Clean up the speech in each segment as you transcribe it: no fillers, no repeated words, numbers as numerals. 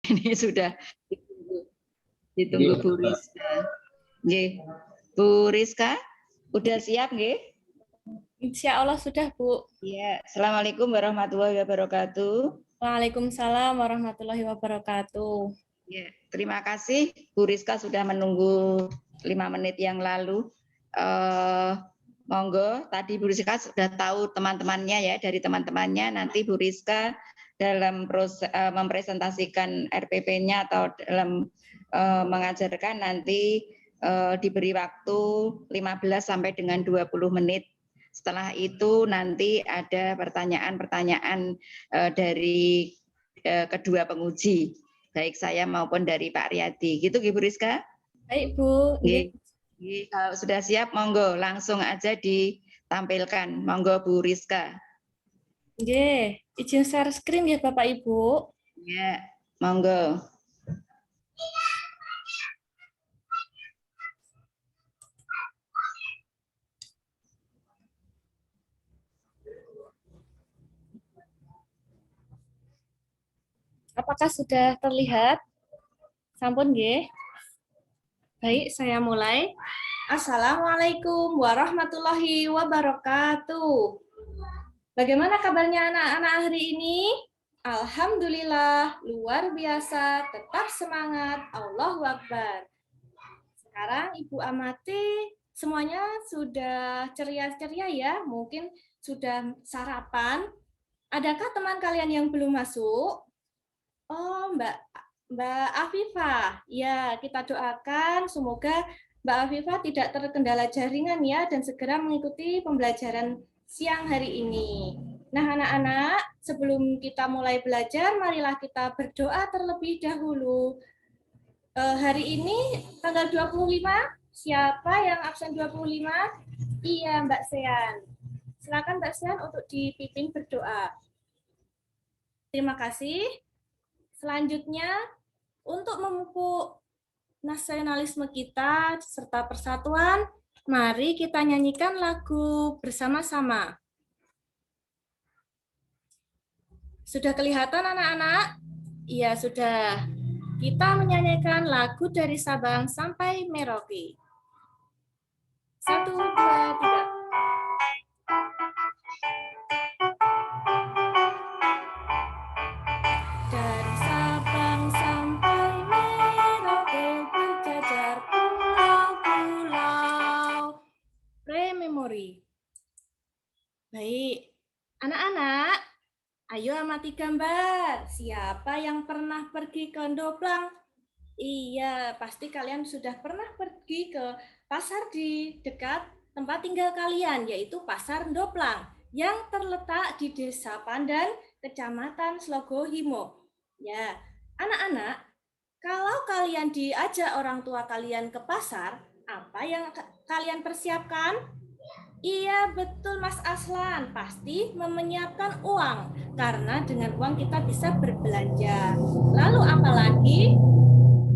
Ini sudah ditunggu Bu Rizka. Nggih. Bu Rizka, udah siap nggih? Insya Allah sudah, Bu. Iya. Assalamualaikum warahmatullahi wabarakatuh. Waalaikumsalam warahmatullahi wabarakatuh. Ya, terima kasih Bu Rizka sudah menunggu 5 menit yang lalu. Monggo, tadi Bu Rizka sudah tahu teman-temannya ya, dari teman-temannya nanti Bu Rizka dalam proses mempresentasikan RPP-nya atau dalam mengajarkan nanti diberi waktu 15 sampai dengan 20 menit. Setelah itu nanti ada pertanyaan-pertanyaan dari kedua penguji, baik saya maupun dari Pak Riyadi. Gitu Bu Rizka? Baik, Bu. Kalau sudah siap, monggo langsung aja ditampilkan. Monggo Bu Rizka. Nggih, izin share screen ya Bapak Ibu. Ya, monggo. Apakah sudah terlihat? Sampun nggih. Baik, saya mulai. Assalamualaikum warahmatullahi wabarakatuh. Bagaimana kabarnya anak-anak hari ini? Alhamdulillah, luar biasa, tetap semangat, Allahu Akbar. Sekarang Ibu amati, semuanya sudah ceria-ceria ya, mungkin sudah sarapan. Adakah teman kalian yang belum masuk? Oh, Mbak Afifah, ya kita doakan semoga Mbak Afifah tidak terkendala jaringan ya dan segera mengikuti pembelajaran siang hari ini. Nah anak-anak, sebelum kita mulai belajar, marilah kita berdoa terlebih dahulu. Hari ini tanggal 25, siapa yang absen 25? Iya Mbak Sean. Silakan Mbak Sean untuk dipimpin berdoa. Terima kasih. Selanjutnya, untuk memupuk nasionalisme kita serta persatuan, mari kita nyanyikan lagu bersama-sama. Sudah kelihatan anak-anak? Iya, sudah. Kita menyanyikan lagu dari Sabang sampai Merauke. 1, 2, 3. Dari Sabang sampai Merauke berjajar pulau-pulau. Pre-memori. Baik, anak-anak, ayo amati gambar. Siapa yang pernah pergi ke Ndoplang? Iya, pasti kalian sudah pernah pergi ke pasar di dekat tempat tinggal kalian, yaitu Pasar Ndoplang, yang terletak di Desa Pandan, Kecamatan Slogohimo. Ya, anak-anak, kalau kalian diajak orang tua kalian ke pasar, apa yang kalian persiapkan? Iya, betul Mas Aslan. Pasti menyiapkan uang, karena dengan uang kita bisa berbelanja. Lalu apa lagi?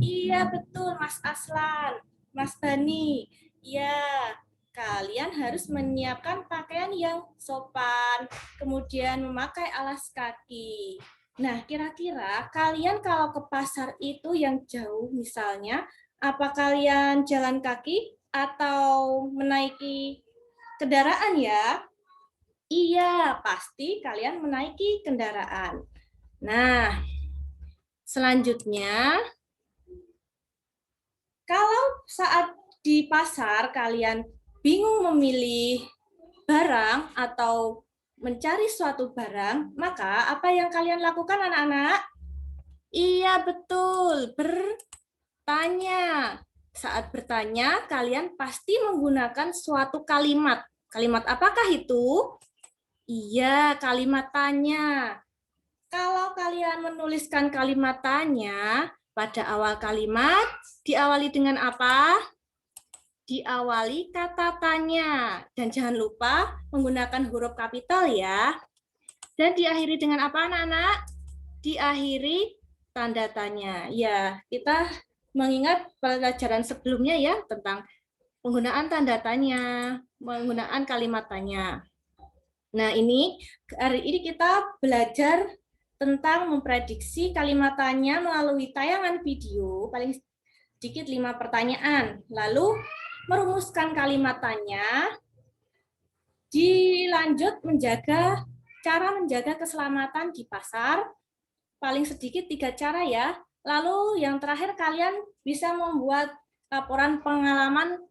Iya, betul Mas Aslan. Mas Bani. Iya, kalian harus menyiapkan pakaian yang sopan, kemudian memakai alas kaki. Nah, kira-kira kalian kalau ke pasar itu yang jauh misalnya, apa kalian jalan kaki atau menaiki kendaraan ya? Iya, pasti kalian menaiki kendaraan. Nah, selanjutnya, kalau saat di pasar kalian bingung memilih barang atau mencari suatu barang, maka apa yang kalian lakukan anak-anak? Iya, betul, bertanya. Saat bertanya, kalian pasti menggunakan suatu kalimat. Kalimat apakah itu? Iya, kalimat tanya. Kalau kalian menuliskan kalimat tanya, pada awal kalimat diawali dengan apa? Diawali kata tanya. Dan jangan lupa menggunakan huruf kapital ya. Dan diakhiri dengan apa anak-anak? Diakhiri tanda tanya. Ya, kita mengingat pelajaran sebelumnya ya tentang penggunaan tanda tanya, penggunaan kalimat tanya. Nah, hari ini kita belajar tentang memprediksi kalimatannya melalui tayangan video, paling sedikit 5 pertanyaan. Lalu merumuskan kalimatannya, dilanjut cara menjaga keselamatan di pasar, paling sedikit 3 cara ya. Lalu yang terakhir kalian bisa membuat laporan pengalaman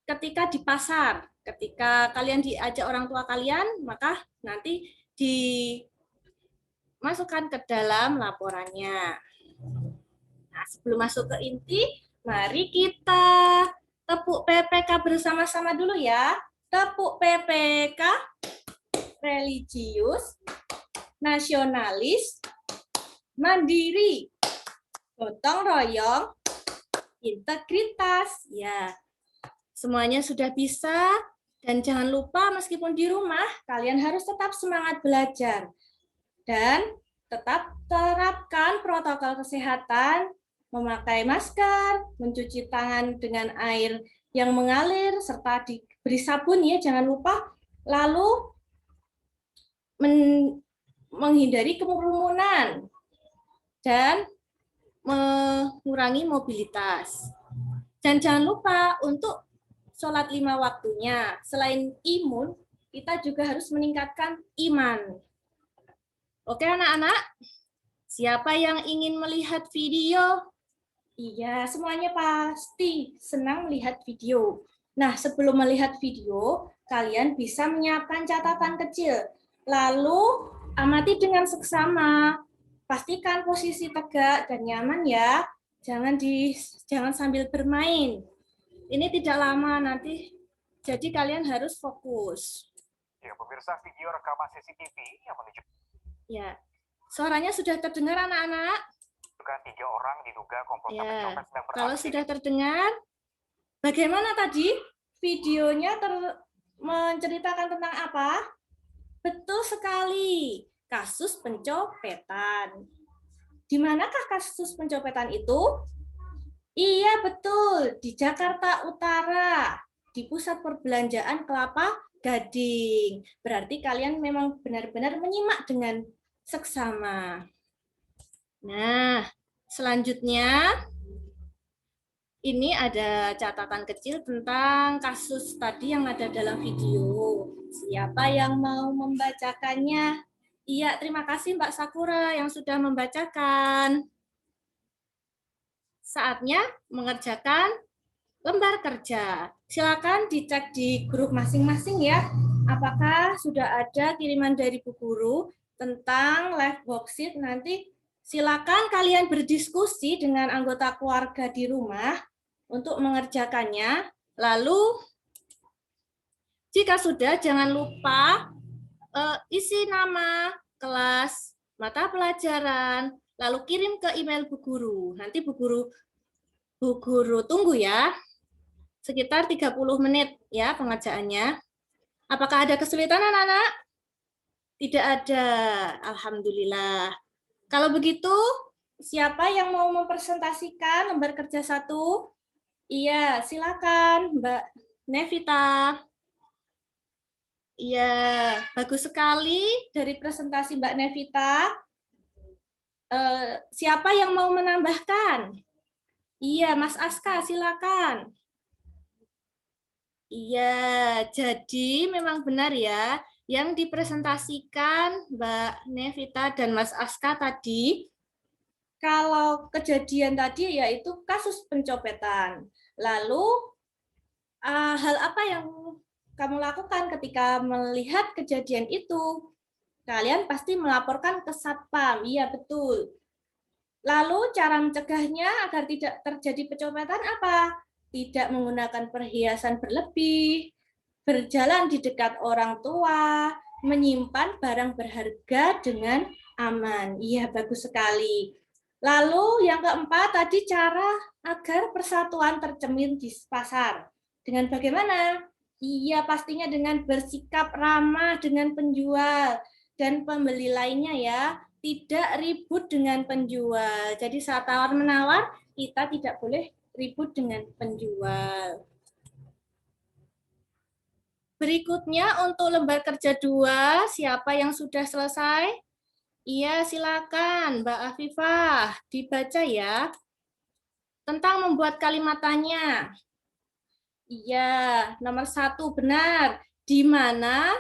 ketika di pasar. Ketika kalian diajak orang tua kalian, maka nanti dimasukkan ke dalam laporannya. Nah, sebelum masuk ke inti, mari kita tepuk PPK bersama-sama dulu ya. Tepuk PPK, religius, nasionalis, mandiri, gotong royong, integritas. Ya, semuanya sudah bisa. Dan jangan lupa meskipun di rumah, kalian harus tetap semangat belajar. Dan tetap terapkan protokol kesehatan, memakai masker, mencuci tangan dengan air yang mengalir, serta diberi sabun ya, jangan lupa. Lalu menghindari kerumunan dan mengurangi mobilitas. Dan jangan lupa untuk sholat 5 waktunya. Selain imun, kita juga harus meningkatkan iman. Oke anak-anak, siapa yang ingin melihat video? Iya, semuanya pasti senang melihat video. Nah, sebelum melihat video, kalian bisa menyiapkan catatan kecil. Lalu, amati dengan seksama. Pastikan posisi tegak dan nyaman ya. Jangan sambil bermain. Ini tidak lama nanti, jadi kalian harus fokus. Ya, pemirsa, video rekaman CCTV yang menunjukkan ya, suaranya sudah terdengar anak-anak? 3 orang diduga komplotan pencopet sedang beraksi. Kalau sudah terdengar, bagaimana tadi? Videonya menceritakan tentang apa? Betul sekali, kasus pencopetan. Di manakah kasus pencopetan itu? Iya, betul. Di Jakarta Utara, di pusat perbelanjaan Kelapa Gading. Berarti kalian memang benar-benar menyimak dengan seksama. Nah, selanjutnya ini ada catatan kecil tentang kasus tadi yang ada dalam video. Siapa yang mau membacakannya? Iya, terima kasih Mbak Sakura yang sudah membacakan. Saatnya mengerjakan lembar kerja. Silakan dicek di grup masing-masing ya. Apakah sudah ada kiriman dari Bu Guru tentang live worksheet? Nanti silakan kalian berdiskusi dengan anggota keluarga di rumah untuk mengerjakannya. Lalu jika sudah, jangan lupa isi nama, kelas, mata pelajaran, lalu kirim ke email Bu Guru. Nanti Bu Guru tunggu ya. Sekitar 30 menit ya pengerjaannya. Apakah ada kesulitan anak-anak? Tidak ada. Alhamdulillah. Kalau begitu, siapa yang mau mempresentasikan lembar kerja 1? Iya, silakan Mbak Nevita. Iya, bagus sekali dari presentasi Mbak Nevita. Siapa yang mau menambahkan? Iya, Mas Aska, silakan. Iya, jadi memang benar ya, yang dipresentasikan Mbak Nevita dan Mas Aska tadi, kalau kejadian tadi yaitu kasus pencopetan. Lalu, hal apa yang kamu lakukan ketika melihat kejadian itu? Kalian pasti melaporkan ke Satpam, iya betul. Lalu cara mencegahnya agar tidak terjadi pencopetan apa? Tidak menggunakan perhiasan berlebih, berjalan di dekat orang tua, menyimpan barang berharga dengan aman. Iya, bagus sekali. Lalu yang keempat tadi cara agar persatuan tercermin di pasar. Dengan bagaimana? Iya, pastinya dengan bersikap ramah dengan penjual dan pembeli lainnya ya. Tidak ribut dengan penjual. Jadi saat tawar-menawar, kita tidak boleh ribut dengan penjual. Berikutnya untuk lembar kerja 2, siapa yang sudah selesai? Iya, silakan Mbak Afifah, dibaca ya. Tentang membuat kalimat tanya. Iya, nomor 1 benar. Di mana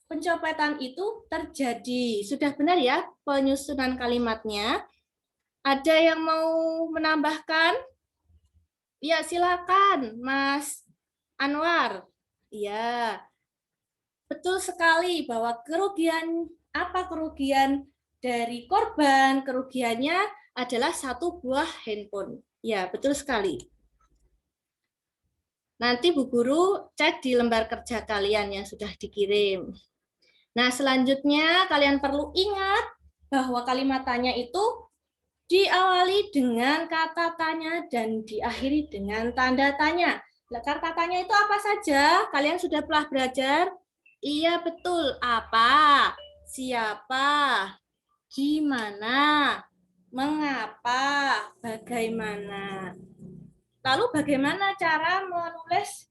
pencopetan itu terjadi. Sudah benar ya penyusunan kalimatnya. Ada yang mau menambahkan? Ya, silakan Mas Anwar. Iya, betul sekali bahwa kerugian dari korban, kerugiannya adalah 1 buah handphone. Ya, betul sekali. Nanti Bu Guru cek di lembar kerja kalian yang sudah dikirim. Nah, selanjutnya kalian perlu ingat bahwa kalimat tanya itu diawali dengan kata tanya dan diakhiri dengan tanda tanya. Kata tanya itu apa saja? Kalian sudah pernah belajar? Iya, betul. Apa? Siapa? Di mana? Mengapa? Bagaimana? Lalu bagaimana cara menulis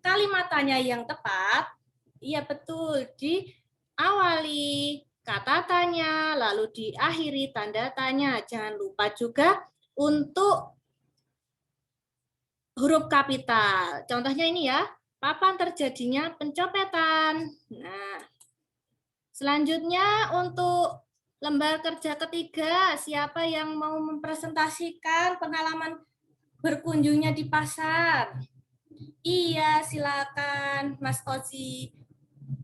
kalimat tanya yang tepat? Iya, betul. Diawali kata tanya, lalu diakhiri tanda tanya. Jangan lupa juga untuk huruf kapital. Contohnya ini ya, kapan terjadinya pencopetan. Nah, selanjutnya untuk lembar kerja ketiga, siapa yang mau mempresentasikan pengalaman berkunjungnya di pasar? Iya, silakan Mas Ozi.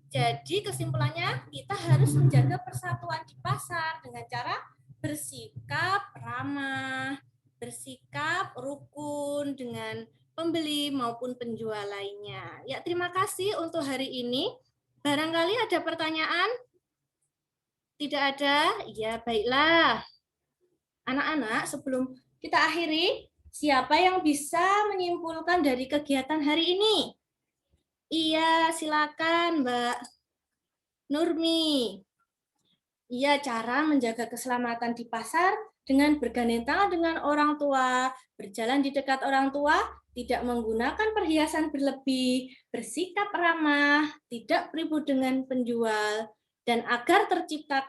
Jadi kesimpulannya kita harus menjaga persatuan di pasar dengan cara bersikap ramah, bersikap rukun dengan pembeli maupun penjual lainnya. Ya, terima kasih untuk hari ini. Barangkali ada pertanyaan? Tidak ada? Ya, baiklah. Anak-anak, sebelum kita akhiri, siapa yang bisa menyimpulkan dari kegiatan hari ini? Iya, silakan Mbak Nurmi. Iya, cara menjaga keselamatan di pasar dengan bergandeng tangan dengan orang tua, berjalan di dekat orang tua, tidak menggunakan perhiasan berlebih, bersikap ramah, tidak ribut dengan penjual, dan agar tercipta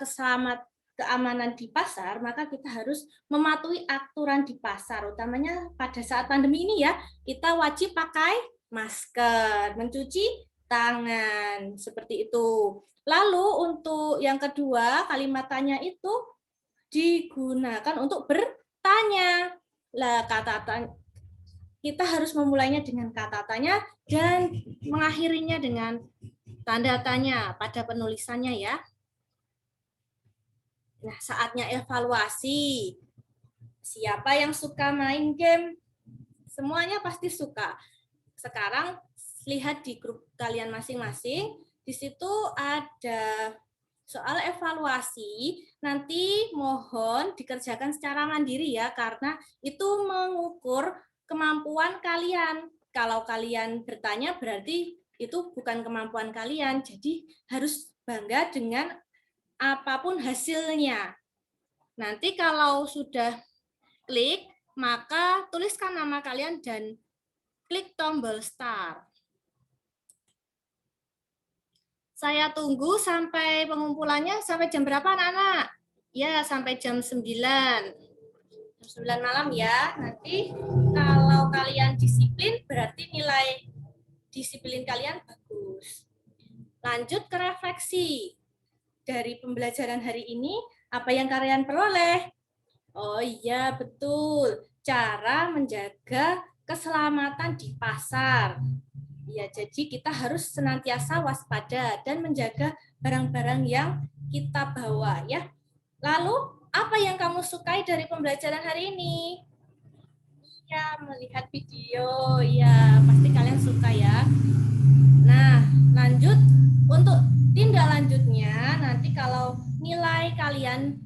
keamanan di pasar, maka kita harus mematuhi aturan di pasar, utamanya pada saat pandemi ini ya, kita wajib pakai masker, mencuci tangan, seperti itu. Lalu untuk yang kedua, kalimat tanya itu digunakan untuk bertanya. Lah, kata tanya, kita harus memulainya dengan kata tanya dan mengakhirinya dengan tanda tanya pada penulisannya ya. Nah, saatnya evaluasi. Siapa yang suka main game? Semuanya pasti suka. Sekarang lihat di grup kalian masing-masing, di situ ada soal evaluasi, nanti mohon dikerjakan secara mandiri ya, karena itu mengukur kemampuan kalian. Kalau kalian bertanya berarti itu bukan kemampuan kalian, jadi harus bangga dengan apapun hasilnya. Nanti kalau sudah klik, maka tuliskan nama kalian dan klik tombol start. Saya tunggu sampai pengumpulannya sampai jam berapa anak-anak? Ya, sampai jam 9. Jam 9 malam ya. Nanti kalau kalian disiplin berarti nilai disiplin kalian bagus. Lanjut ke refleksi. Dari pembelajaran hari ini, apa yang kalian peroleh? Oh iya, betul. Cara menjaga keselamatan di pasar. Ya, jadi kita harus senantiasa waspada dan menjaga barang-barang yang kita bawa ya. Lalu, apa yang kamu sukai dari pembelajaran hari ini? Ya, melihat video. Ya, pasti kalian suka ya. Nah, lanjut untuk tindak lanjutnya nanti kalau nilai kalian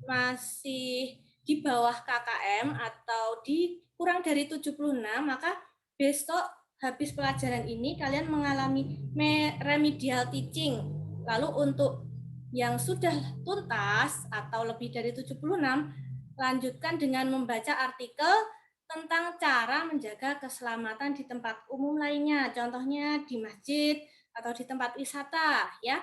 masih di bawah KKM atau di kurang dari 76, maka besok habis pelajaran ini kalian mengalami remedial teaching. Lalu untuk yang sudah tuntas atau lebih dari 76, lanjutkan dengan membaca artikel tentang cara menjaga keselamatan di tempat umum lainnya. Contohnya di masjid atau di tempat wisata ya.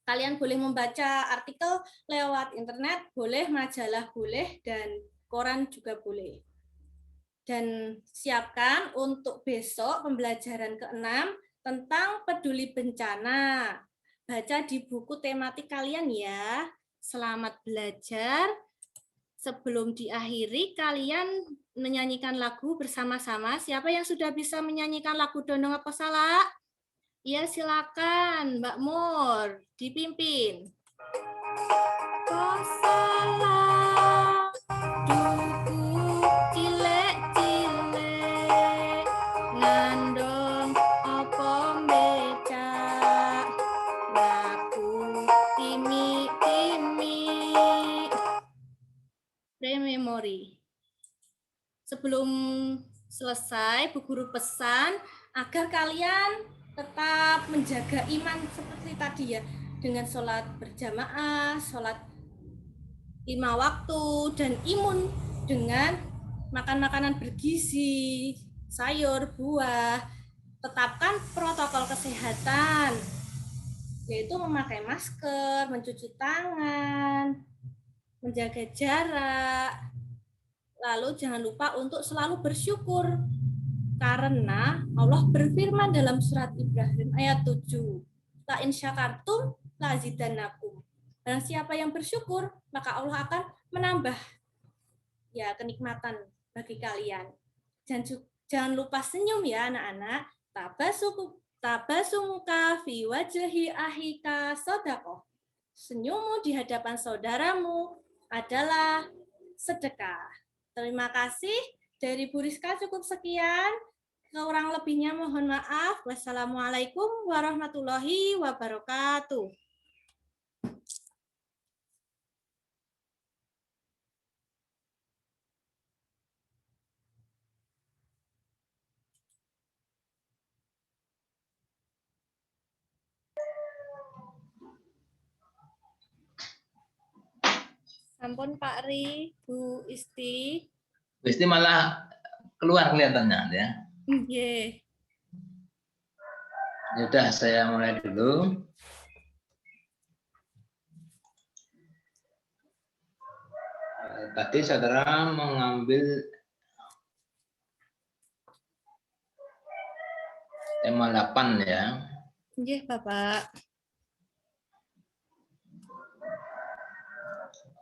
Kalian boleh membaca artikel lewat internet, boleh, majalah boleh, dan koran juga boleh. Dan siapkan untuk besok pembelajaran ke-6 tentang peduli bencana. Baca di buku tematik kalian ya. Selamat belajar. Sebelum diakhiri, kalian menyanyikan lagu bersama-sama. Siapa yang sudah bisa menyanyikan lagu Dondong Apa Salah? Ya, silakan Mbak Mur, dipimpin. Salah duku cilek-cilek ngandong apa becak laku timi-timi. Memori. Sebelum selesai, Bu Guru pesan agar kalian tetap menjaga iman seperti tadi ya, dengan sholat berjamaah, sholat 5 waktu, dan imun dengan makan makanan bergizi, sayur, buah. Tetapkan protokol kesehatan, yaitu memakai masker, mencuci tangan, menjaga jarak. Lalu jangan lupa untuk selalu bersyukur. Karena Allah berfirman dalam surat Ibrahim ayat 7. La in syakartum la azidannakum. Dan siapa yang bersyukur, maka Allah akan menambah ya kenikmatan bagi kalian. Jangan lupa senyum ya anak-anak. Tabasumuka fi wajhi ahika sodaqoh. Senyummu di hadapan saudaramu adalah sedekah. Terima kasih. Dari Bu Rizka cukup sekian. Kurang lebihnya mohon maaf. Wassalamualaikum warahmatullahi wabarakatuh. Sampun Pak Ri, Bu Isti. Bu Isti malah keluar kelihatannya ya. Nggih. Ya udah, saya mulai dulu. Tadi saudara mengambil tema 8 ya. Nggih, Bapak.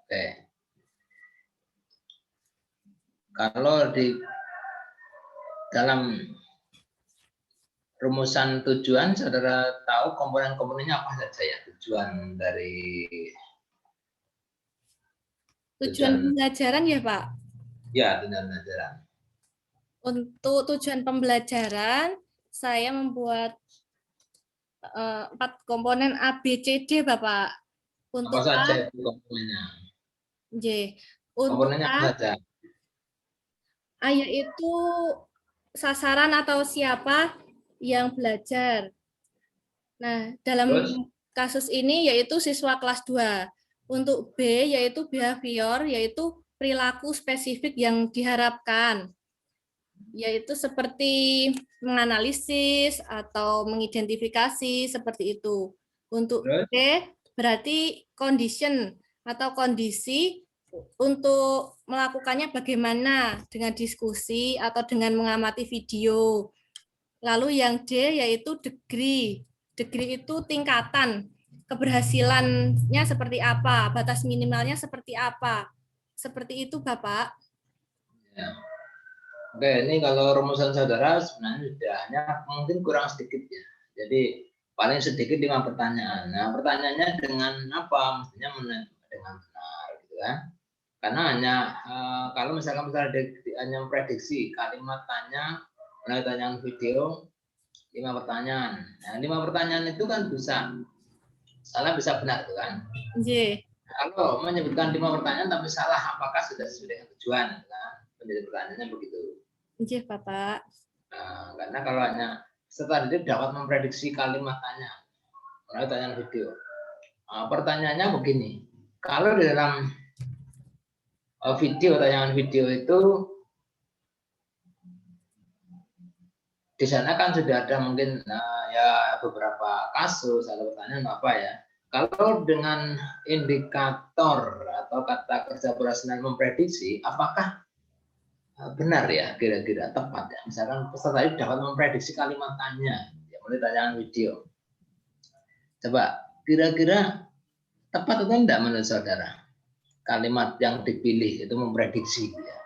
Oke. Kalau di dalam rumusan tujuan, saudara tahu komponen-komponennya apa saja ya? Tujuan dari tujuan pembelajaran ya, Pak? Ya, tujuan pembelajaran. Untuk tujuan pembelajaran, saya membuat 4 komponen A, B, C, D, Bapak. Untuk apa saja itu komponennya? J. Untuk Komponennya apa saja? A yaitu sasaran atau siapa yang belajar. Nah, dalam kasus ini yaitu siswa kelas 2. Untuk B yaitu behavior, yaitu perilaku spesifik yang diharapkan. Yaitu seperti menganalisis atau mengidentifikasi seperti itu. Untuk B berarti condition atau kondisi untuk melakukannya bagaimana dengan diskusi atau dengan mengamati video. Lalu yang D yaitu degree. Degree itu tingkatan keberhasilannya seperti apa, batas minimalnya seperti apa. Seperti itu, Bapak. Ya. Oke, ini kalau rumusan saudara sebenarnya sudahnya mungkin kurang sedikit ya. Jadi paling sedikit 5 pertanyaan. Nah, pertanyaannya dengan apa? Mestinya dengan benar, gitu kan? Karena hanya kalau misalnya hanya memprediksi kalimat tanya melalui pertanyaan video 5 pertanyaan. Nah, 5 pertanyaan itu kan bisa salah bisa benar, gitu kan? Iya. Kalau menyebutkan 5 pertanyaan tapi salah, apakah sudah sesuai dengan tujuan? Nah, menjadi pertanyaannya begitu. Iya, Bapak. Nah, karena kalau hanya setelah itu dapat memprediksi kalimat tanya melalui pertanyaan video. Pertanyaannya begini, kalau di dalam tayangan video itu di sana kan sudah ada mungkin ya beberapa kasus atau pertanyaan apa ya. Kalau dengan indikator atau kata kerja operasional memprediksi, apakah benar ya, kira-kira tepat ya? Misalkan peserta tadi dapat memprediksi kalimat tanya, ya, mulai tayangan video. Coba, kira-kira tepat atau enggak menurut saudara? Kalimat yang dipilih itu memprediksi. Ya.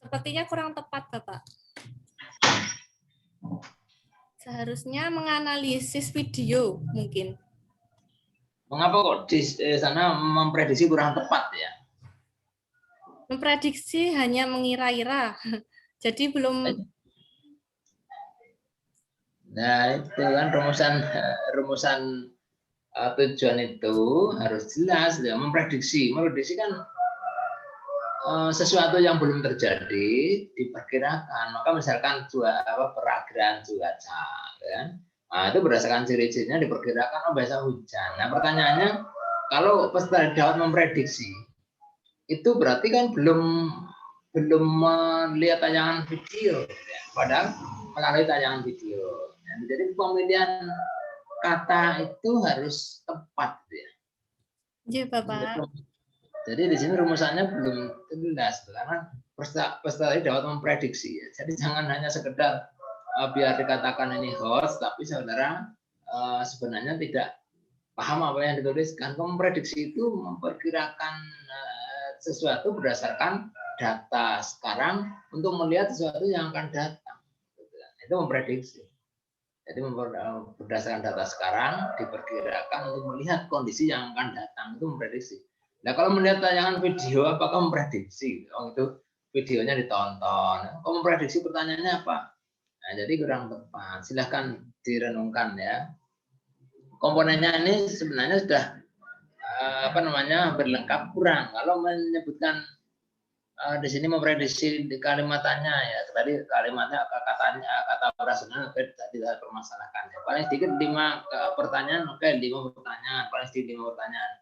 Sepertinya kurang tepat, Bapak. Seharusnya menganalisis video mungkin. Mengapa kok di sana memprediksi kurang tepat ya? Memprediksi hanya mengira-ira. Jadi belum. Nah, itu kan rumusan tujuan itu harus jelas ya. Memprediksi kan sesuatu yang belum terjadi diperkirakan. Maka misalkan perakiran cuaca, kan? Nah, itu berdasarkan ciri-cirinya diperkirakan besok hujan. Nah, pertanyaannya kalau peserta dapat memprediksi, itu berarti kan belum melihat tayangan video, ya. Padahal melalui tayangan video. Jadi pemilihan kata itu harus tepat, ya. Iya, Bapak. Jadi di sini rumusannya belum jelas karena peserta dapat memprediksi. Ya. Jadi jangan hanya sekedar biar dikatakan ini host, tapi saudara sebenarnya tidak paham apa yang dituliskan. Memprediksi itu memperkirakan sesuatu berdasarkan data sekarang untuk melihat sesuatu yang akan datang. Itu memprediksi. Jadi berdasarkan data sekarang diperkirakan untuk melihat kondisi yang akan datang, itu memprediksi. Nah, kalau melihat tayangan video, apakah memprediksi? Oh, itu videonya ditonton. Kalau memprediksi pertanyaannya apa? Nah, jadi kurang tepat. Silahkan direnungkan ya. Komponennya ini sebenarnya sudah berlengkap kurang. Kalau menyebutkan di sini memprediksi di kalimatannya ya. Tadi kalimatnya kata operasional tidak permasalahkan. Ya. Paling sedikit 5 pertanyaan, oke 5 pertanyaan, paling sedikit 5 pertanyaan.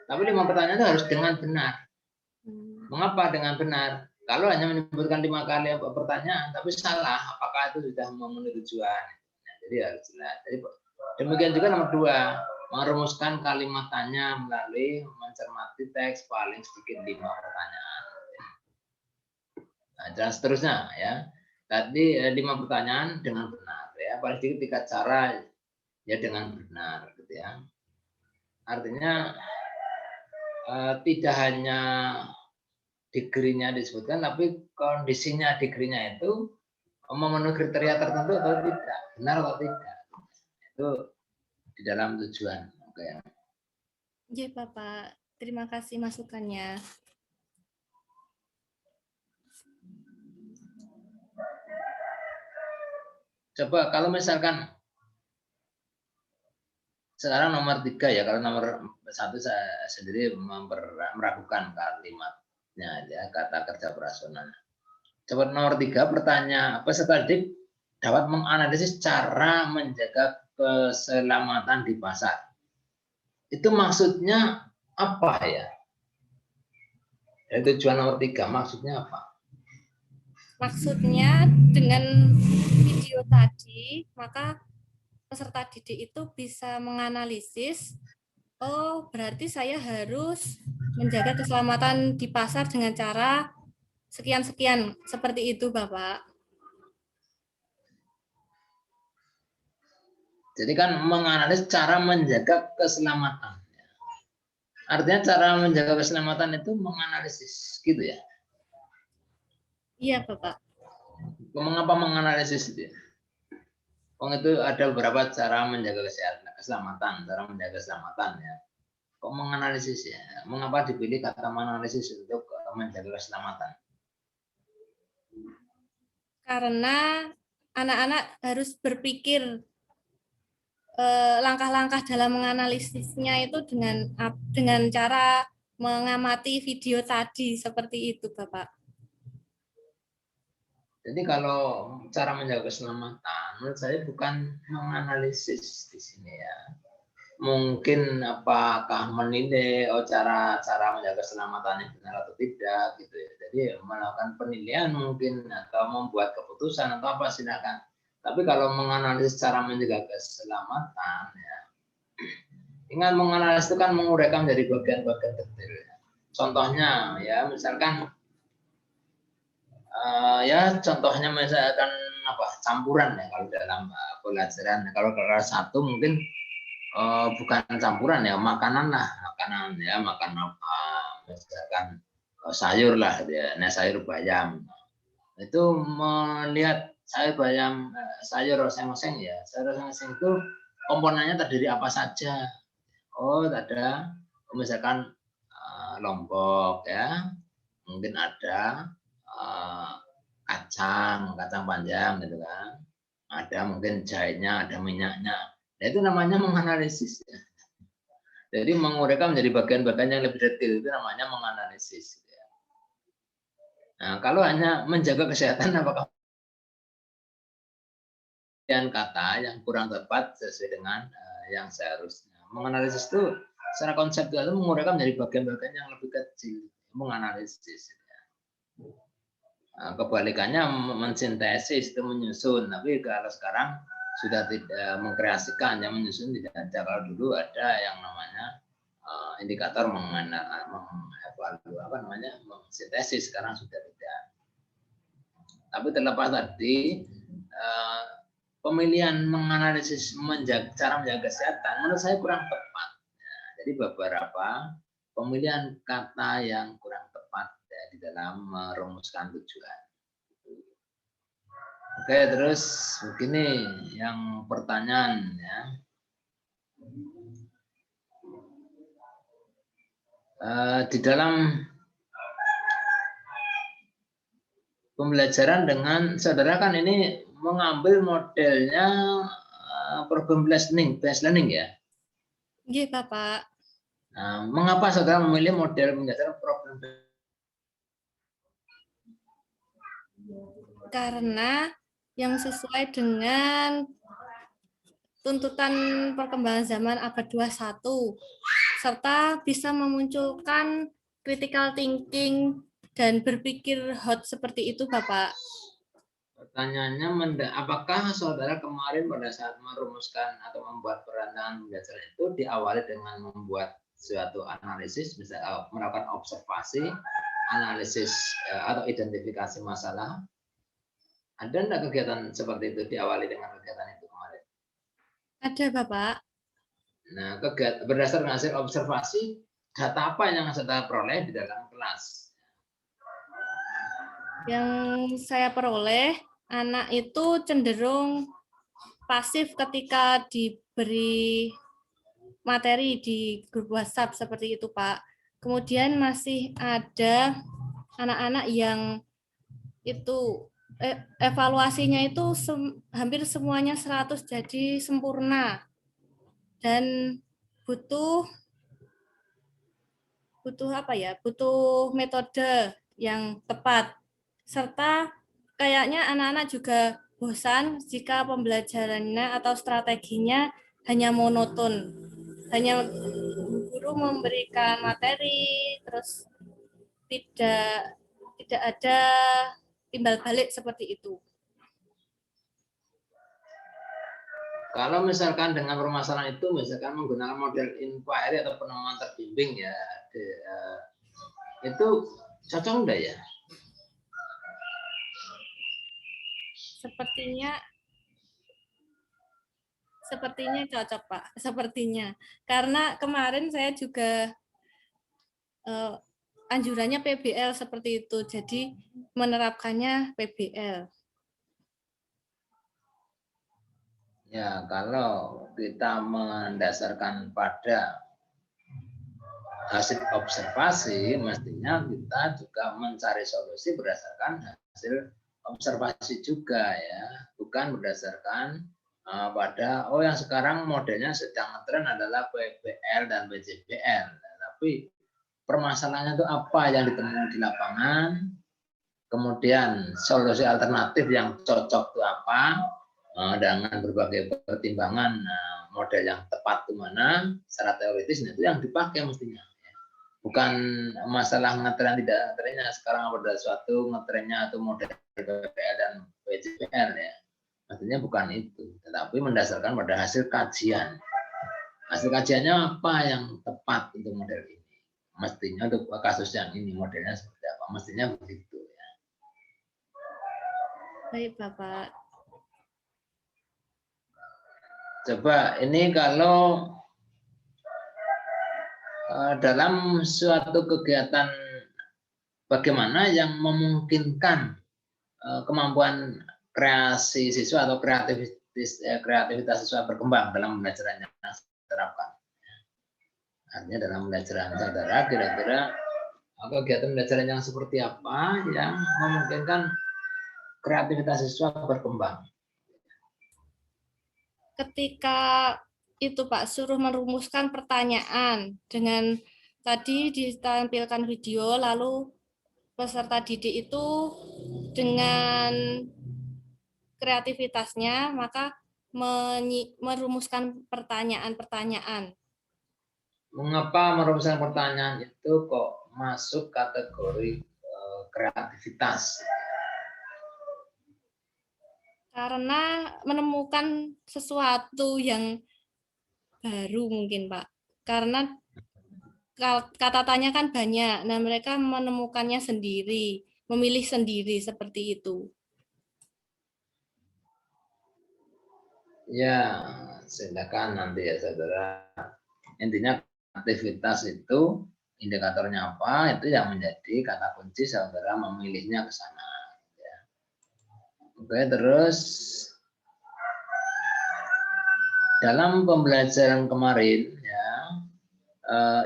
Tapi 5 pertanyaan itu harus dengan benar. Mengapa dengan benar? Kalau hanya menyebutkan 5 kali pertanyaan, tapi salah, apakah itu sudah memenuhi tujuan? Nah, jadi harus jelas. Jadi, demikian juga nomor 2, merumuskan kalimat tanya melalui mencermati teks paling sedikit 5 pertanyaan. Nah, dan seterusnya ya. Tadi 5 pertanyaan dengan benar ya, paling sedikit 3 cara ya dengan benar gitu ya. Artinya tidak hanya degree-nya disebutkan, tapi kondisinya degree-nya itu memenuhi kriteria tertentu atau tidak, benar atau tidak. Itu di dalam tujuan. Oke. Iya, Bapak. Terima kasih masukannya. Coba kalau misalkan sekarang nomor 3 ya, kalau nomor 1 saya sendiri meragukan kalimatnya ya, kata kerja operasional. Coba nomor 3 pertanyaan, peserta didik dapat menganalisis cara menjaga keselamatan di pasar. Itu maksudnya apa ya? Tujuan nomor 3 maksudnya apa? Maksudnya dengan video tadi, maka peserta didik itu bisa menganalisis, oh berarti saya harus menjaga keselamatan di pasar dengan cara sekian-sekian, seperti itu Bapak. Jadi kan menganalisis cara menjaga keselamatan. Artinya cara menjaga keselamatan itu menganalisis, gitu ya? Iya Bapak. Mengapa menganalisis itu? Itu ada beberapa cara menjaga keselamatan, cara menjaga keselamatan ya. Kok menganalisis ya? Mengapa dipilih kata menganalisis untuk menjaga keselamatan? Karena anak-anak harus berpikir langkah-langkah dalam menganalisisnya itu dengan cara mengamati video tadi, seperti itu Bapak. Jadi kalau cara menjaga keselamatan, menurut saya bukan menganalisis di sini ya. Mungkin apakah menilai cara menjaga keselamatannya benar atau tidak gitu ya. Jadi melakukan penilaian mungkin atau membuat keputusan atau apa silakan. Tapi kalau menganalisis cara menjaga keselamatan ya, Ingat menganalisis itu kan menguraikan dari bagian-bagian detail. Contohnya ya misalkan contohnya misalkan campuran ya kalau dalam pelajaran. Kalau kelas 1 mungkin bukan campuran ya, makanan ya, makan apa misalkan sayur lah ya, sayur bayam. Itu melihat sayur bayam, sayur oseng-oseng ya. Sayur oseng-oseng itu komponennya terdiri apa saja. Oh, ada misalkan lombok ya. Mungkin ada kacang panjang gitu kan. Ada mungkin jahenya, ada minyaknya. Nah, itu namanya menganalisis ya. Jadi menguraikan menjadi bagian-bagian yang lebih detail itu namanya menganalisis. Nah, kalau hanya menjaga kesehatan apakah dan kata yang kurang tepat sesuai dengan yang seharusnya. Menganalisis itu secara konseptual itu menguraikan menjadi bagian-bagian yang lebih kecil, menganalisis. Nah, kebalikannya mensintesis itu menyusun, tapi kalau sekarang sudah tidak mengkreasikan, yang menyusun tidak ada. Kalau dulu ada yang namanya indikator mensintesis, sekarang sudah tidak. Tapi terlepas tadi pemilihan menganalisis cara menjaga kesehatan menurut saya kurang tepat. Jadi beberapa pemilihan kata yang kurang tepat ya, di dalam merumuskan tujuan. Oke, terus begini yang pertanyaan ya. Di dalam pembelajaran dengan saudara kan ini mengambil modelnya problem based learning ya. Iya, Bapak. Nah, mengapa saudara memilih model pembelajaran problem based? Karena yang sesuai dengan tuntutan perkembangan zaman abad 21 serta bisa memunculkan critical thinking dan berpikir hot seperti itu, Bapak. Pertanyaannya, apakah saudara kemarin pada saat merumuskan atau membuat perancangan pembelajaran itu diawali dengan membuat suatu analisis, misalnya melakukan observasi, analisis atau identifikasi masalah? Ada enggak kegiatan seperti itu diawali dengan kegiatan itu kemarin? Ada, Bapak. Nah, berdasarkan hasil observasi, data apa yang saudara peroleh di dalam kelas? Yang saya peroleh, anak itu cenderung pasif ketika diberi materi di grup WhatsApp seperti itu, Pak. Kemudian masih ada anak-anak yang itu evaluasinya itu hampir semuanya 100, jadi sempurna. Dan butuh apa ya? Butuh metode yang tepat. Serta kayaknya anak-anak juga bosan jika pembelajarannya atau strateginya hanya monoton. Hanya guru memberikan materi, terus tidak ada timbal balik seperti itu. Kalau misalkan dengan permasalahan itu, misalkan menggunakan model inquiry atau penemuan terbimbing ya, itu cocok enggak ya? Sepertinya cocok, Pak. Sepertinya. Karena kemarin saya juga anjurannya PBL seperti itu. Jadi menerapkannya PBL. Ya, kalau kita mendasarkan pada hasil observasi, mestinya kita juga mencari solusi berdasarkan hasil observasi juga ya, bukan berdasarkan pada yang sekarang modelnya sedang ngetren adalah PBL dan PJBL. Tapi permasalahannya itu apa yang ditemui di lapangan, kemudian solusi alternatif yang cocok itu apa, dengan berbagai pertimbangan model yang tepat di mana secara teoritis itu yang dipakai mestinya. Bukan masalah ngetren tidak ngetrennya sekarang ada suatu ngetrennya atau model PBL dan PJBL ya. Artinya bukan itu, tetapi mendasarkan pada hasil kajian. hasil kajiannya apa yang tepat untuk model ini. Mestinya untuk kasus yang ini modelnya seperti apa, mestinya begitu ya. Baik, Bapak. Coba ini kalau dalam suatu kegiatan bagaimana yang memungkinkan kemampuan kreasi siswa atau kreativitas siswa berkembang dalam pembelajaran yang diterapkan. Artinya dalam pembelajaran saudara kira-kira kegiatan pembelajaran yang seperti apa yang memungkinkan kreativitas siswa berkembang. Ketika itu Pak suruh merumuskan pertanyaan dengan tadi ditampilkan video, lalu peserta didik itu dengan kreativitasnya maka merumuskan pertanyaan-pertanyaan. Mengapa merumuskan pertanyaan itu kok masuk kategori kreativitas? Karena menemukan sesuatu yang baru mungkin Pak. Karena kata tanya kan banyak, nah mereka menemukannya sendiri, memilih sendiri seperti itu. Ya, silakan nanti ya saudara. Intinya aktivitas itu indikatornya apa, itu yang menjadi kata kunci saudara memilihnya ke sana. Ya. Oke, terus dalam pembelajaran kemarin ya,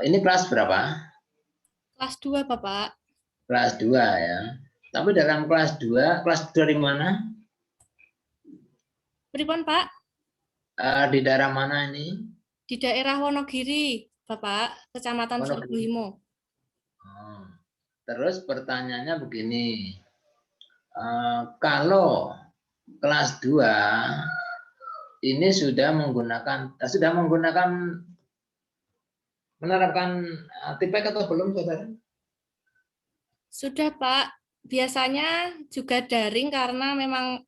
ini kelas berapa? Kelas 2 Bapak. Kelas 2 ya. Tapi dalam kelas 2 dari mana? Pripun Pak? Di daerah mana ini? Di daerah Wonogiri, Bapak, Kecamatan Suruhimo. Terus pertanyaannya begini, kalau kelas 2 ini sudah menggunakan menerapkan TPK atau belum, saudara? Sudah Pak, biasanya juga daring karena memang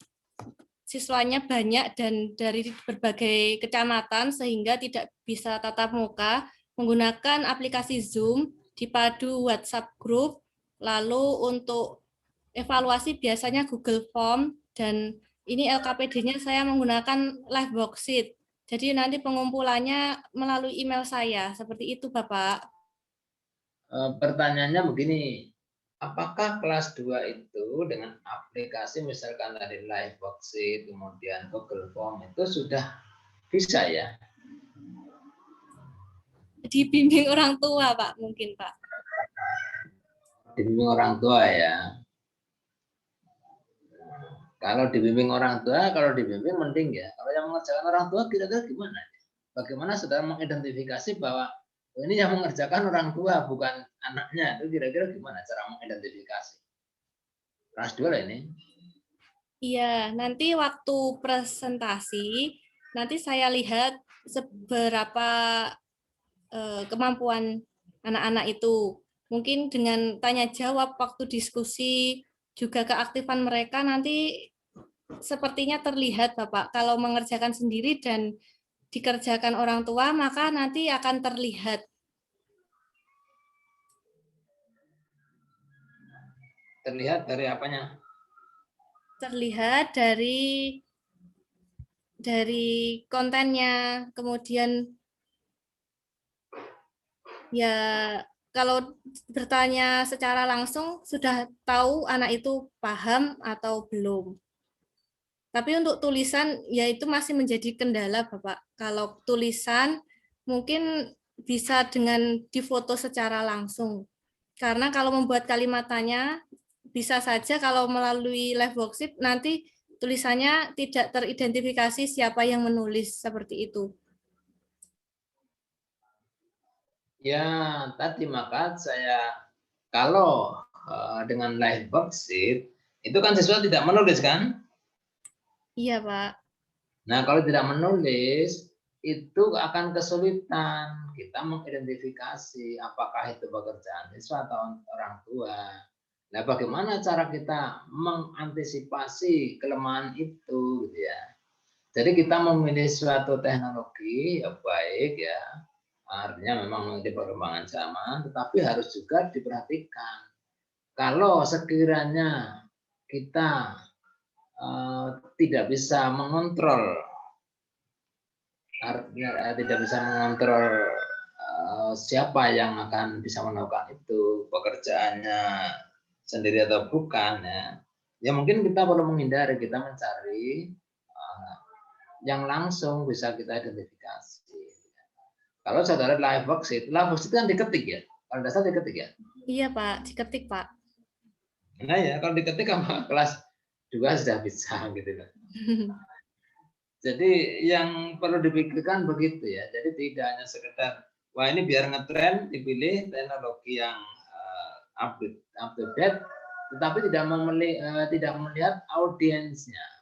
siswanya banyak dan dari berbagai kecamatan sehingga tidak bisa tatap muka, menggunakan aplikasi Zoom dipadu WhatsApp group, lalu untuk evaluasi biasanya Google Form, dan ini LKPD-nya saya menggunakan live worksheet. Jadi nanti pengumpulannya melalui email saya, seperti itu Bapak. Pertanyaannya begini, apakah kelas 2 itu dengan aplikasi misalkan tadi live worksheet, kemudian Google Form itu sudah bisa ya? Dibimbing orang tua Pak, mungkin Pak. Dibimbing orang tua ya. Kalau dibimbing orang tua, kalau dibimbing mending ya. Kalau yang mengerjakan orang tua kira-kira gimana? Bagaimana saudara mengidentifikasi bahwa ini yang mengerjakan orang tua bukan anaknya? Itu kira-kira gimana cara mengidentifikasi? Kelas 2 lah ini. Iya, nanti waktu presentasi, nanti saya lihat seberapa kemampuan anak-anak itu. Mungkin dengan tanya jawab waktu diskusi, juga keaktifan mereka nanti sepertinya terlihat Bapak. Kalau mengerjakan sendiri dan dikerjakan orang tua, maka nanti akan terlihat. Terlihat dari apanya? Terlihat dari kontennya, kemudian ya kalau bertanya secara langsung sudah tahu anak itu paham atau belum. Tapi untuk tulisan ya itu masih menjadi kendala Bapak. Kalau tulisan mungkin bisa dengan difoto secara langsung. Karena kalau membuat kalimat tanya bisa saja kalau melalui live worksheet nanti tulisannya tidak teridentifikasi siapa yang menulis seperti itu. Ya, tadi maka saya kalau dengan live worksheet itu kan siswa tidak menulis kan? Iya, Pak. Nah, kalau tidak menulis itu akan kesulitan kita mengidentifikasi apakah itu pekerjaan siswa atau orang tua. Nah, bagaimana cara kita mengantisipasi kelemahan itu gitu ya. Jadi kita memilih suatu teknologi ya baik ya, artinya memang mengikuti perkembangan zaman, tetapi harus juga diperhatikan. Kalau sekiranya kita tidak bisa mengontrol, artinya tidak bisa mengontrol siapa yang akan bisa melakukan itu, pekerjaannya sendiri atau bukan ya mungkin kita perlu menghindari, kita mencari yang langsung bisa kita identifikasi. Kalau saudara live worksheet itu kan diketik ya, kalau dasar diketik ya. Iya Pak, diketik Pak. Nah ya kalau diketik sama kelas 2 sudah bisa gitu kan. Jadi yang perlu dipikirkan begitu ya. Jadi tidak hanya sekedar wah ini biar ngetren dipilih teknologi yang up to date, tetapi tidak melihat audiensnya.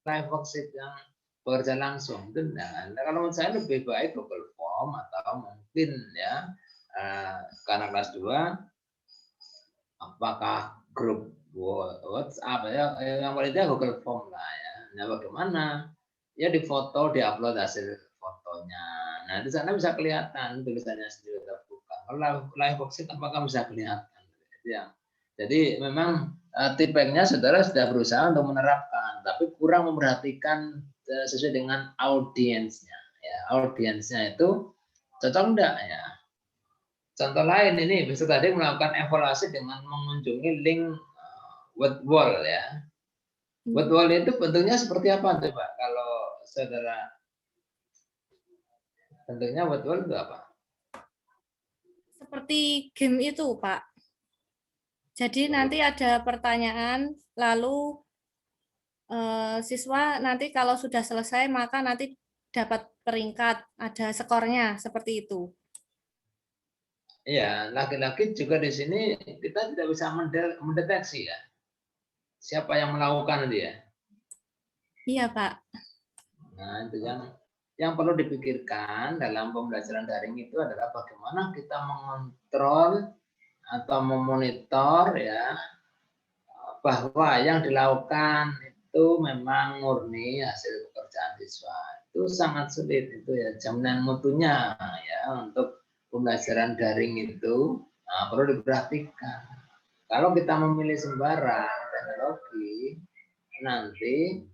Live worksheet yang bekerja langsung itu nah, kalau menurut saya lebih baik Google Form atau mungkin ya karena kelas 2 apakah grup WhatsApp ya yang paling tidak Google Form lah ya. Nah bagaimana ya difoto diupload hasil fotonya. Nah di sana bisa kelihatan tulisannya sendiri atau bukan. Kalau live worksheet apakah bisa kelihatan? Jadi memang tipenya saudara sudah berusaha untuk menerapkan, tapi kurang memperhatikan sesuai dengan audiensnya. Ya, audiensnya itu cocok enggak ya? Contoh lain ini bisa tadi melakukan evaluasi dengan mengunjungi link word wall ya. Word wall itu bentuknya seperti apa coba? Kalau saudara bentuknya word wall itu apa? Seperti game itu Pak. Jadi nanti ada pertanyaan, lalu siswa nanti kalau sudah selesai maka nanti dapat peringkat, ada skornya seperti itu. Iya, laki-laki juga di sini kita tidak bisa mendeteksi ya siapa yang melakukan dia. Iya Pak. Nah itu yang perlu dipikirkan dalam pembelajaran daring itu adalah bagaimana kita mengontrol atau memonitor ya bahwa yang dilakukan itu memang murni hasil pekerjaan siswa. Itu sangat sulit itu ya, jaminan mutunya ya untuk pembelajaran daring itu perlu diperhatikan. Kalau kita memilih sembarang teknologi nanti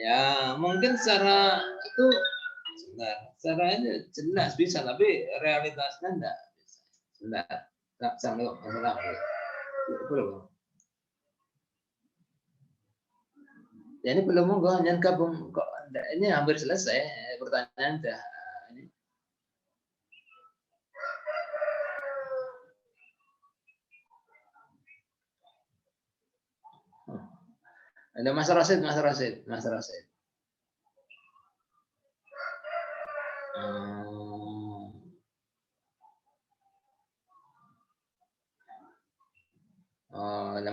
ya mungkin secara itu secara ini jelas bisa, tapi realitasnya enggak bisa. Sebentar, belum. Ya ini belum monggo hanya gabung kok ini hampir selesai pertanyaan dah ini. Ada Mas Rasid. Oh, Mas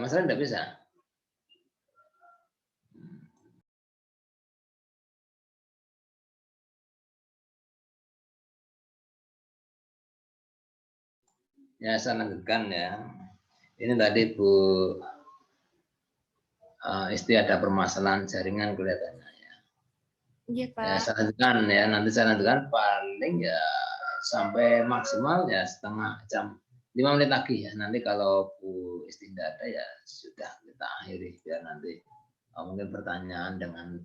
Rasid tidak bisa. Ya, saya lanjutkan ya. Ini tadi Bu Isti ada permasalahan jaringan kelihatannya ya. Iya Pak. Ya, saya lanjutkan ya. Nanti saya lanjutkan paling ya sampai maksimal ya setengah jam, 5 menit lagi ya. Nanti kalau Bu Isti tidak ada ya sudah kita akhiri biar nanti mungkin pertanyaan dengan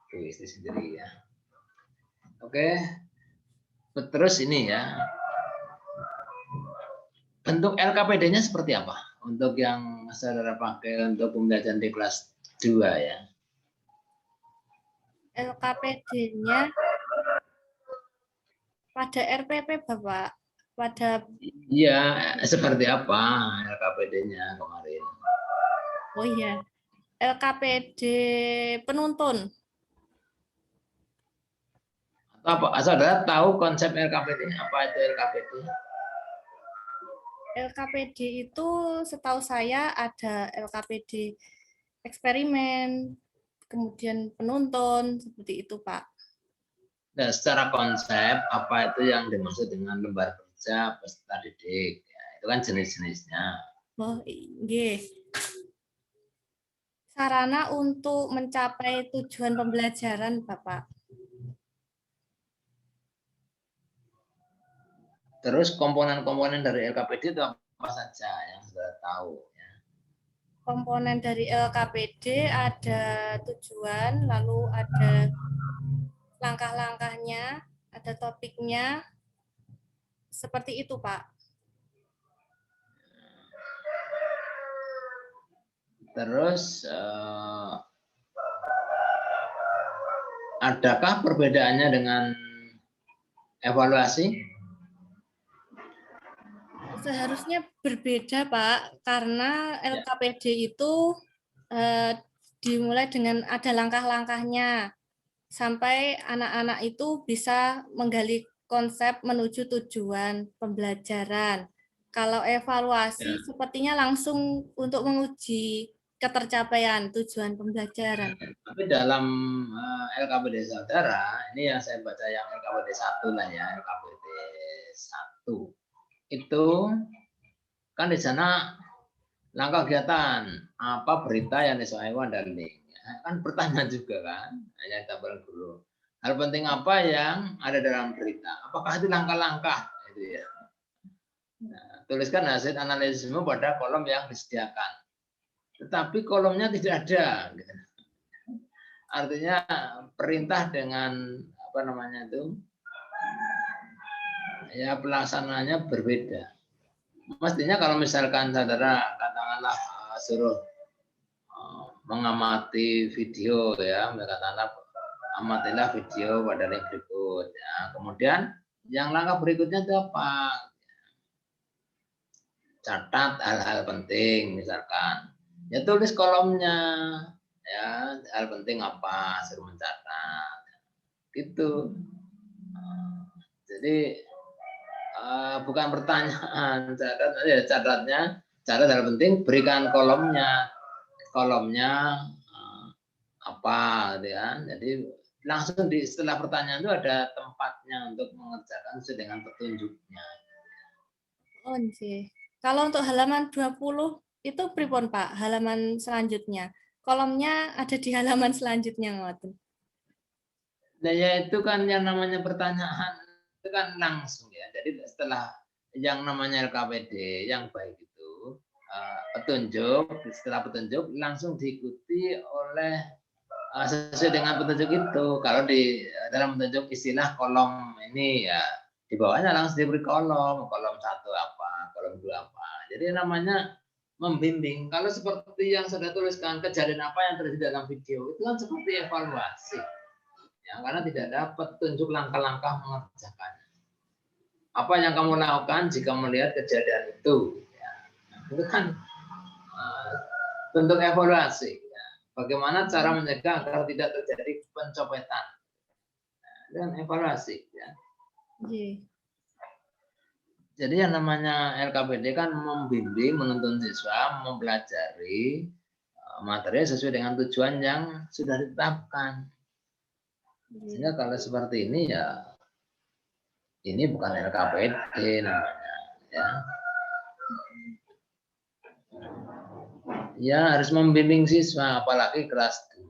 Bu Isti sendiri ya. Oke. Terus ini ya. Bentuk LKPD-nya seperti apa? Untuk yang saudara pakai untuk pembelajaran di kelas 2 ya. LKPD-nya pada RPP Bapak. Pada Iya, seperti apa LKPD-nya kemarin? Oh iya. LKPD penuntun. Apa? Saudara tahu konsep LKPD? Apa itu LKPD? LKPD itu setahu saya ada LKPD eksperimen, kemudian penuntun, seperti itu Pak. Nah, secara konsep apa itu yang dimaksud dengan lembar kerja peserta didik? Ya, itu kan jenis-jenisnya. Oh iya. sarana untuk mencapai tujuan pembelajaran, Bapak. Terus komponen-komponen dari LKPD itu apa saja yang sudah tahu? Ya. Komponen dari LKPD ada tujuan, lalu ada langkah-langkahnya, ada topiknya, seperti itu, Pak. Terus adakah perbedaannya dengan evaluasi? Seharusnya berbeda, Pak, karena LKPD itu dimulai dengan ada langkah-langkahnya sampai anak-anak itu bisa menggali konsep menuju tujuan pembelajaran. Kalau evaluasi sepertinya langsung untuk menguji ketercapaian tujuan pembelajaran. Tapi dalam LKPD Saudara, ini yang saya baca yang LKPD 1 lah ya, LKPD 1. Itu kan di sana langkah kegiatan apa berita yang disesuaikan dan link, kan pertanyaan juga kan, hanya tabel guru. Hal penting apa yang ada dalam berita? Apakah itu langkah-langkah? Itu ya. Nah, tuliskan hasil analisismu pada kolom yang disediakan. Tetapi kolomnya tidak ada. Gitu. Artinya perintah dengan apa namanya itu? Ya pelaksanaannya berbeda. Mestinya kalau misalkan saudara katakanlah suruh mengamati video ya, katakanlah amatilah video pada link berikut ya. Kemudian yang langkah berikutnya itu apa? Catat hal-hal penting misalkan. Ya tulis kolomnya ya, hal penting apa, suruh mencatat. Gitu. Jadi bukan pertanyaan, catatnya, catat hal penting, berikan kolomnya apa, gitu kan. Jadi langsung setelah pertanyaan itu ada tempatnya untuk mengerjakan sesuai dengan petunjuknya. Oh, kalau untuk halaman 20 itu pripun, Pak? Halaman selanjutnya. Kolomnya ada di halaman selanjutnya, ngoten. Nah, ya itu kan yang namanya pertanyaan itu kan langsung ya. Jadi setelah yang namanya LKPD yang baik itu petunjuk, setelah petunjuk langsung diikuti oleh sesuai dengan petunjuk itu. Kalau di dalam petunjuk istilah kolom ini ya di bawahnya langsung diberi kolom 1 apa, kolom 2 apa. Jadi namanya membimbing. Kalau seperti yang sudah tuliskan kejadian apa yang terjadi dalam video itu kan seperti evaluasi. Ya, karena tidak dapat tunjuk langkah-langkah mengerjakan. Apa yang kamu lakukan jika melihat kejadian itu? Ya, itu kan bentuk evaluasi. Ya. Bagaimana cara mencegah agar tidak terjadi pencopetan? Dan evaluasi. Ya. Jadi yang namanya LKPD kan membimbing, menuntun siswa mempelajari materi sesuai dengan tujuan yang sudah ditetapkan. Sehingga kalau seperti ini ya ini bukan LKPD namanya ya. Ya harus membimbing siswa apalagi kelas 2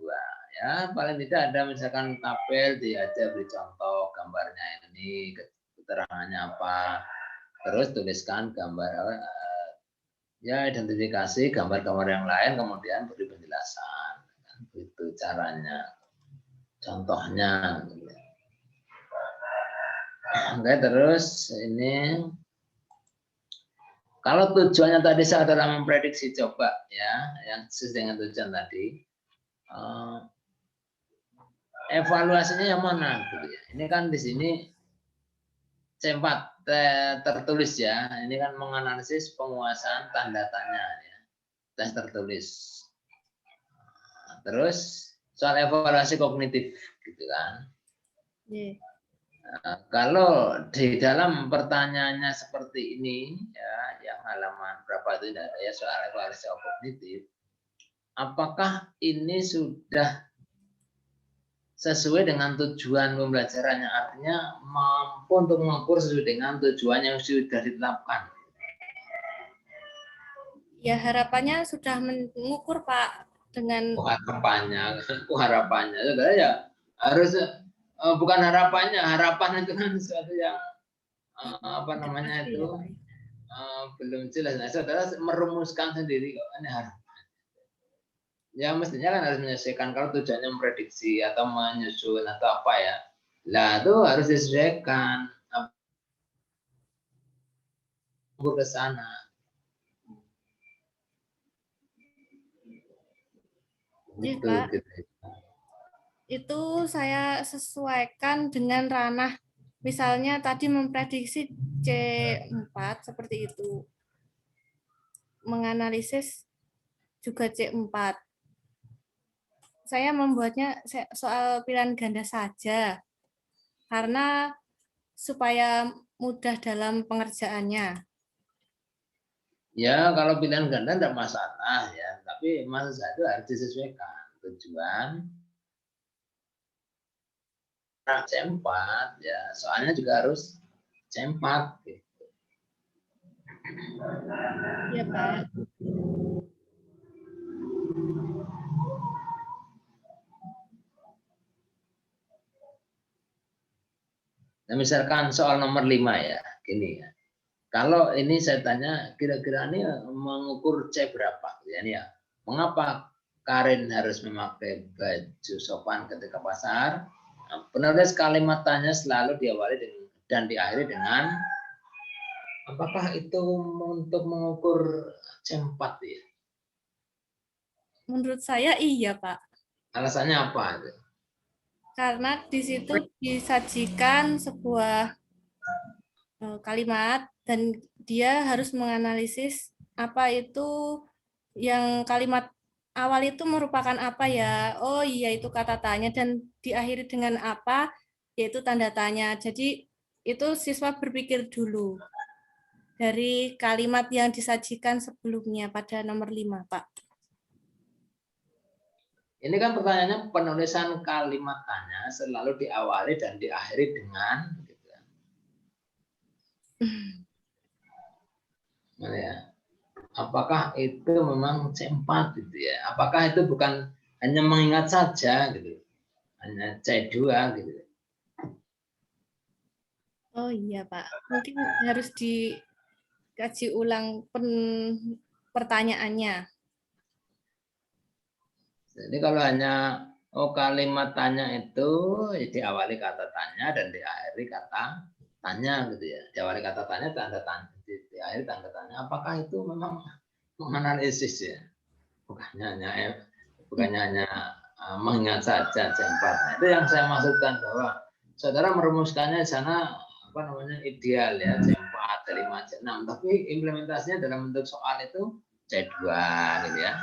ya, paling tidak ada misalkan tabel diajar beri contoh gambarnya ini, keterangannya apa. Terus tuliskan gambar ya identifikasi gambar-gambar yang lain kemudian beri penjelasan. Itu caranya. Contohnya. Oke, terus ini kalau tujuannya tadi saudara memprediksi coba ya, yang sesuai dengan tujuan tadi, evaluasinya yang mana? Gitu ya. Ini kan di sini C4 tertulis ya, ini kan menganalisis penguasaan tanda tanya ya, tes tertulis. Terus soal evaluasi kognitif gitu kan. Nah, kalau di dalam pertanyaannya seperti ini ya, yang halaman berapa itu tidak ada ya soal evaluasi kognitif, apakah ini sudah sesuai dengan tujuan pembelajarannya, artinya mampu untuk mengukur sesuai dengan tujuan yang sudah ditetapkan? Ya harapannya sudah mengukur, Pak. dengan harapannya, saudara ya harus bukan harapannya, harapan itu kan sesuatu yang apa namanya pasti itu ya, Pak. belum jelas. Nah, saudara merumuskan sendiri kok ini harapan. Ya mestinya kan harus menyesuaikan kalau tujuannya memprediksi atau menyusun atau apa ya. Lah itu harus disesuaikan ke sana. Iya, Gitu, Pak. gitu. Itu saya sesuaikan dengan ranah, misalnya tadi memprediksi C4 seperti itu, menganalisis juga C4. Saya membuatnya soal pilihan ganda saja karena supaya mudah dalam pengerjaannya. Ya kalau pilihan ganda tidak masalah ya, tapi maksud saya itu harus disesuaikan tujuan. Nah, C4 ya, soalnya juga harus C4 gitu. Iya, Pak. Nah, misalkan soal nomor 5 ya, gini ya. Kalau ini saya tanya, kira-kira ini mengukur C berapa? Ya, ini ya. Mengapa Karin harus memakai baju sopan ketika pasar? Nah, penulis kalimat tanya selalu diawali dengan, dan diakhiri dengan apakah itu untuk mengukur C4 ya? Menurut saya iya, Pak. Alasannya apa? Karena di situ disajikan sebuah kalimat dan dia harus menganalisis apa itu yang kalimat awal itu merupakan apa ya. Oh iya itu kata tanya dan diakhiri dengan apa yaitu tanda tanya. Jadi itu siswa berpikir dulu dari kalimat yang disajikan sebelumnya pada nomor 5, Pak. Ini kan pertanyaannya penulisan kalimat tanya selalu diawali dan diakhiri dengan gitu. Nah, ya. Apakah itu memang C4 gitu ya? Apakah itu bukan hanya mengingat saja gitu? Hanya C2 gitu. Oh iya, Pak. Mungkin harus dikaji ulang pertanyaannya. Jadi kalau hanya kalimat tanya itu ya diawali kata tanya dan diakhiri kata tanya gitu ya. Diawali kata tanya, tanda tanya, diakhiri tanda tanya. Apakah itu memang menganalisis ya? Bukannya hanya mengingat saja C4. Nah, itu yang saya maksudkan bahwa saudara merumuskannya di sana apa namanya ideal ya C4, C5, C6, tapi implementasinya dalam bentuk soal itu C2 gitu ya.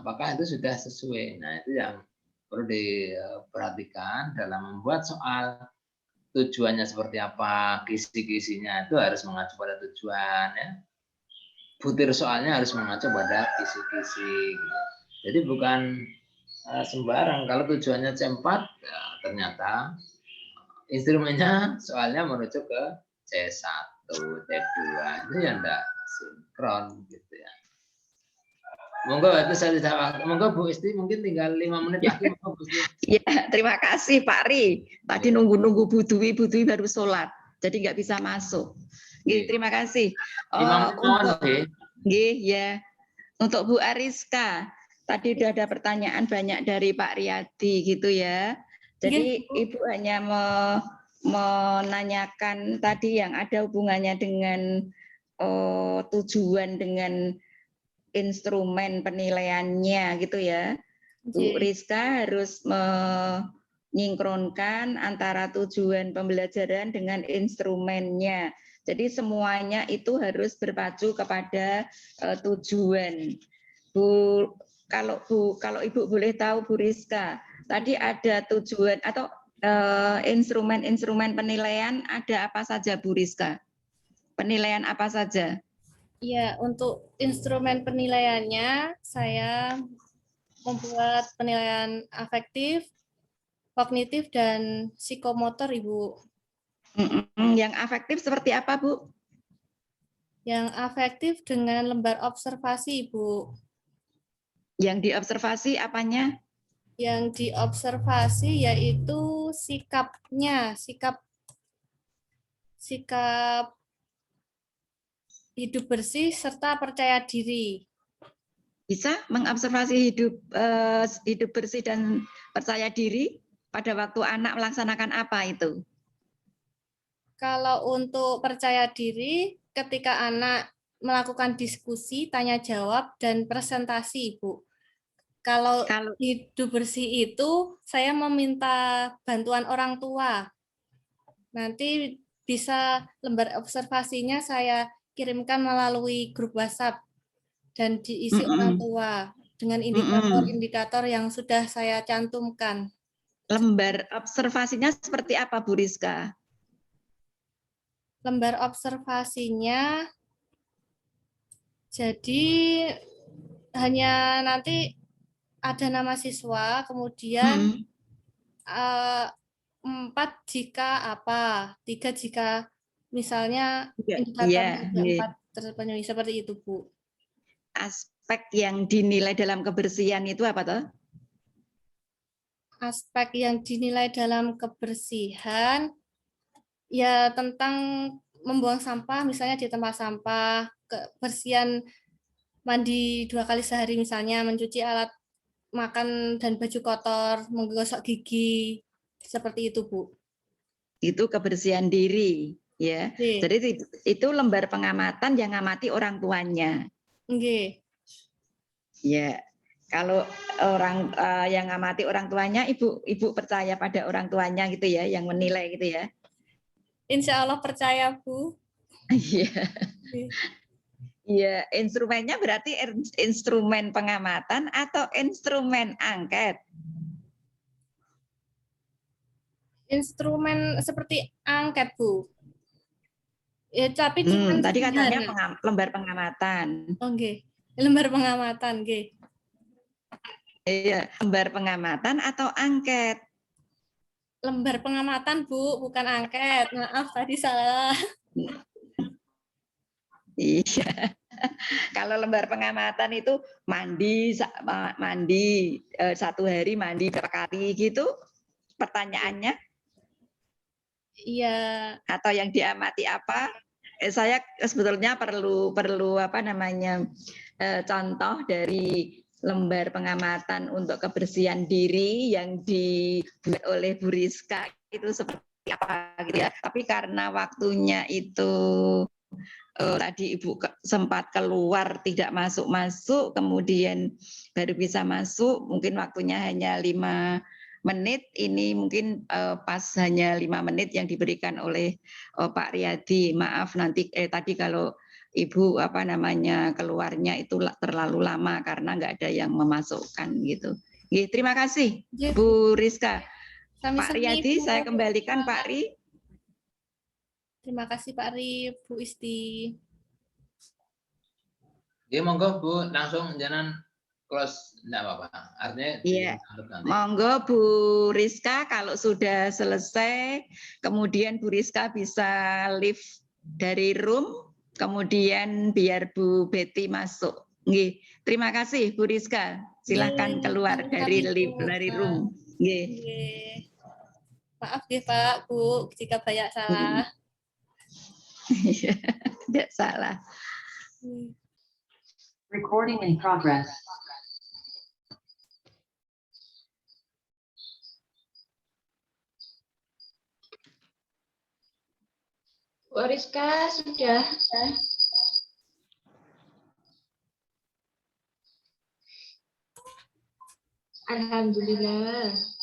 Apakah itu sudah sesuai? Nah, itu yang perlu diperhatikan dalam membuat soal. Tujuannya seperti apa, kisi-kisinya itu harus mengacu pada tujuan ya. Butir soalnya harus mengacu pada kisi-kisi gitu. Jadi bukan sembarang. Kalau tujuannya C4 ya, ternyata instrumennya soalnya merujuk ke C1, C2 itu ya enggak sinkron gitu ya. Monggo itu saya tidak. Monggo Bu Isti mungkin tinggal 5 menit lagi. Monggo, Bu Isti. Ya, terima kasih Pak Ri. Tadi nunggu-nunggu Bu Dwi baru sholat, jadi nggak bisa masuk. Terima kasih. 5 menit ya. Untuk Bu Ariska, tadi udah ada pertanyaan banyak dari Pak Riyadi gitu ya. Jadi Ibu hanya menanyakan tadi yang ada hubungannya dengan tujuan dengan instrumen penilaiannya gitu ya. Bu Rizka harus menyingkronkan antara tujuan pembelajaran dengan instrumennya. Jadi semuanya itu harus berpacu kepada tujuan. Kalau Ibu boleh tahu Bu Rizka, tadi ada tujuan atau instrumen-instrumen penilaian ada apa saja Bu Rizka? Penilaian apa saja? Ya, untuk instrumen penilaiannya saya membuat penilaian afektif, kognitif, dan psikomotor, Ibu. Yang afektif seperti apa, Bu? Yang afektif dengan lembar observasi, Ibu. Yang diobservasi apanya? Yang diobservasi yaitu sikapnya, sikap hidup bersih serta percaya diri. Bisa mengobservasi hidup bersih dan percaya diri pada waktu anak melaksanakan apa itu? Kalau untuk percaya diri, ketika anak melakukan diskusi, tanya jawab, dan presentasi, Bu. Kalau hidup bersih itu, saya meminta bantuan orang tua. Nanti bisa lembar observasinya saya kirimkan melalui grup WhatsApp dan diisi orang tua dengan indikator-indikator yang sudah saya cantumkan. Lembar observasinya seperti apa, Bu Rizka? Lembar observasinya jadi hanya nanti ada nama siswa, kemudian 4 jika apa, 3 jika misalnya indikator 4 terpenuhi, seperti itu, Bu. Aspek yang dinilai dalam kebersihan itu apa toh? Aspek yang dinilai dalam kebersihan ya tentang membuang sampah, misalnya di tempat sampah, kebersihan mandi 2 kali sehari misalnya, mencuci alat makan dan baju kotor, menggosok gigi, seperti itu, Bu. Itu kebersihan diri, ya. Jadi itu lembar pengamatan yang ngamati orang tuanya. Nggih. Ya. Kalau orang yang ngamati orang tuanya, ibu percaya pada orang tuanya gitu ya, yang menilai gitu ya. Insya Allah percaya, Bu. Iya. Iya, instrumennya berarti instrumen pengamatan atau instrumen angket? Instrumen seperti angket, Bu. Ya, tapi cuma tadi katanya lembar pengamatan. Oh, nggih. Lembar pengamatan, nggih. Iya, lembar pengamatan atau angket? Lembar pengamatan, Bu, bukan angket. Maaf, tadi salah. Iya. Kalau lembar pengamatan itu mandi 1 hari mandi berapa kali gitu pertanyaannya? Iya. Atau yang diamati apa? Saya sebetulnya perlu apa namanya contoh dari lembar pengamatan untuk kebersihan diri yang dibuat oleh Bu Rizka itu seperti apa gitu ya. Tapi karena waktunya itu tadi Ibu sempat keluar tidak masuk, kemudian baru bisa masuk, mungkin waktunya hanya 5 menit, ini mungkin pas hanya 5 menit yang diberikan oleh Pak Riyadi. Maaf nanti tadi kalau Ibu apa namanya keluarnya itu terlalu lama karena nggak ada yang memasukkan gitu. Terima kasih Bu Rizka. Pak Riyadi, saya kembalikan Pak Ri. Terima kasih Pak Ri, Bu Isti. Oke, monggo Bu, langsung jangan close, enggak apa-apa. Artinya iya. Monggo Bu Rizka kalau sudah selesai, kemudian Bu Rizka bisa leave dari room, kemudian biar Bu Betty masuk. Nggih. Terima kasih Bu Rizka. Silakan keluar dari room. Nggih. Maaf ya Pak, Bu, jika banyak salah. Tidak salah. Recording in progress. Bu Rizka sudah. Alhamdulillah.